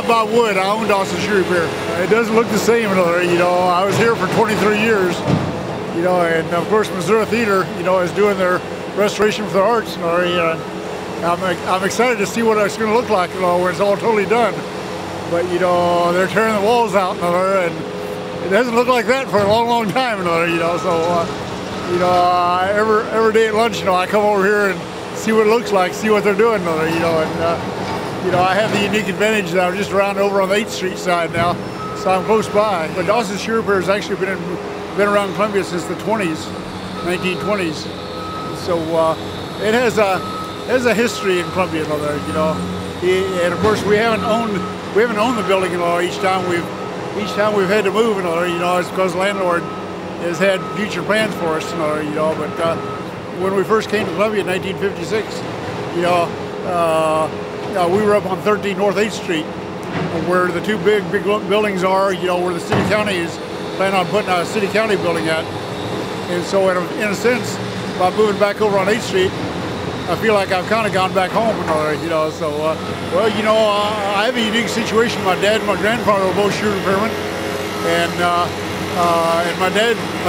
I'm Bob Wood. I own Dawson Shoe Repair. It doesn't look the same, you know. I was here for 23 years, you know, and of course Missouri Theater, you know, is doing their restoration for the arts. You know, I'm excited to see what it's going to look like, you know, when it's all totally done. But you know, they're tearing the walls out, and it doesn't look like that for a long, long time, you know. So, you know, every day at lunch, you know, I come over here and see what it looks like, see what they're doing, you know, and. You know, I have the unique advantage that I'm just around over on the 8th Street side now, so I'm close by. But Dawson Shoe Repair has actually been around Columbia since the 1920s. So it has a history in Columbia, you know. And of course, we haven't owned the building, you know. Each time we've had to move, you know, it's because the landlord has had future plans for us, you know. But when we first came to Columbia in 1956, you know. We were up on 13 North 8th Street, where the two big buildings are, you know, where the city county is planning on putting a city county building at. And so in a sense, by moving back over on 8th Street, I feel like I've kind of gone back home, you know. So, well, you know, I have a unique situation. My dad and my grandfather were both shoe repairmen, and my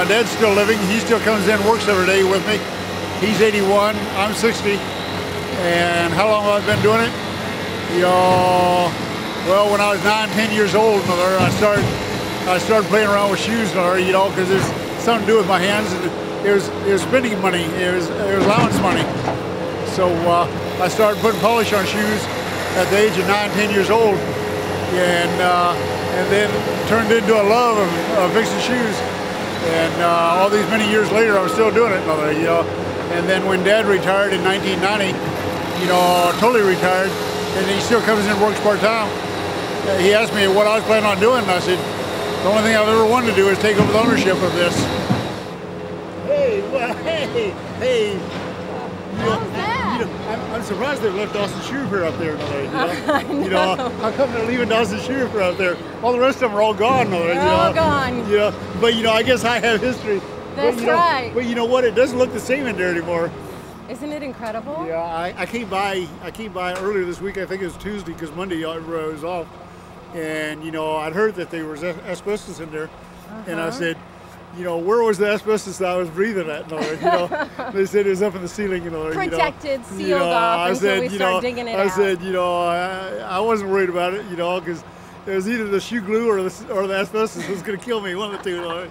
dad's still living. He still comes in and works every day with me. He's 81, I'm 60. And how long have I been doing it? You know, well, when I was 9, 10 years old, I started playing around with shoes, you know, because there's something to do with my hands. And it was spending money. It was allowance money. So I started putting polish on shoes at the age of 9, 10 years old, and then turned into a love of fixing shoes. And all these many years later, I'm still doing it, you know. And then when Dad retired in 1990, you know, totally retired, and he still comes in and works part-time. He asked me what I was planning on doing, and I said, the only thing I've ever wanted to do is take over the ownership of this. Hey, well, hey. How's that? You know, I'm surprised they've left Dawson Shoe Repair up there, I know. You know, how come they're leaving Dawson Shoe Repair up there? All the rest of them are all gone, They're all gone. You know, but you know, I guess I have history. That's right. But you know what? It doesn't look the same in there anymore. Isn't it incredible? Yeah, I came by earlier this week. I think it was Tuesday, because Monday I was off, and you know, I'd heard that there was asbestos in there, and I said, you know, where was the asbestos that I was breathing at? You know, they said it was up in the ceiling. Protected, sealed off until we start digging it out. I said, you know, I wasn't worried about it, you know, because it was either the shoe glue or the asbestos was going to kill me, one of the two.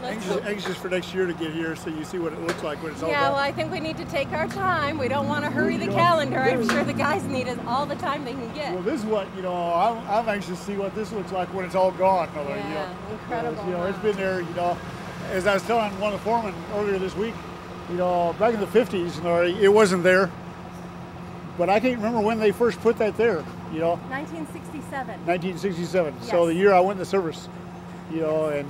Anxious for next year to get here, so you see what it looks like when it's all done. Yeah, well, I think we need to take our time. We don't want to hurry the calendar. I'm sure the guys need all the time they can get. Well, this is what, you know, I'm anxious to see what this looks like when it's all gone. Yeah, you know. incredible. You know, it's been there, you know, as I was telling one of the foremen earlier this week, you know, back in the 50s, you know, it wasn't there. But I can't remember when they first put that there, you know. 1967. 1967, yes. So the year I went in the service, you know, and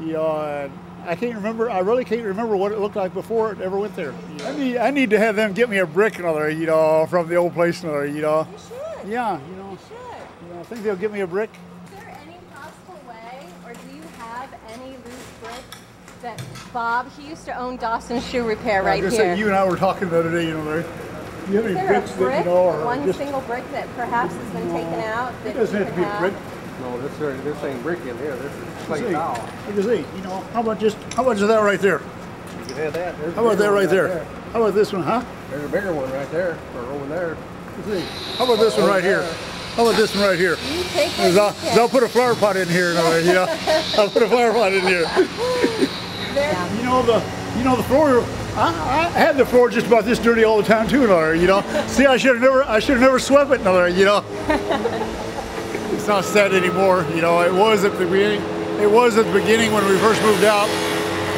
you know, I can't remember. I really can't remember what it looked like before it ever went there. You know? I need to have them get me a brick, you know, from the old place, you know. You should. Yeah, you know. You should. You know, I think they'll get me a brick. Is there any possible way, or do you have any loose bricks that Bob? He used to own Dawson Shoe Repair right here. You and I were talking the other day, you know, Larry. Do you have any bricks that you know, or one just single brick that perhaps has been taken out? It doesn't have to be a brick. No, this ain't brick in here. This is slate tile. You know, how much is that right there? You can have that. How about that right there? How about this one, huh? There's a bigger one right there, or over there. Let's see. How about this one right here? How about this one right here? You take what you can. I'll put a flower pot in here, you know. I'll put a flower pot in here. You know the floor. I had the floor just about this dirty all the time too, you know. See, I should have never swept it, you know. It's not sad anymore, you know. It was at the beginning. It was at the beginning when we first moved out,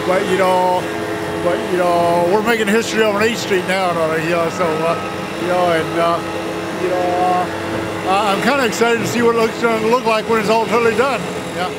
but you know, we're making history on 8th Street now, you know. So you know, and you know, I'm kind of excited to see what it's going to look like when it's all totally done. Yeah.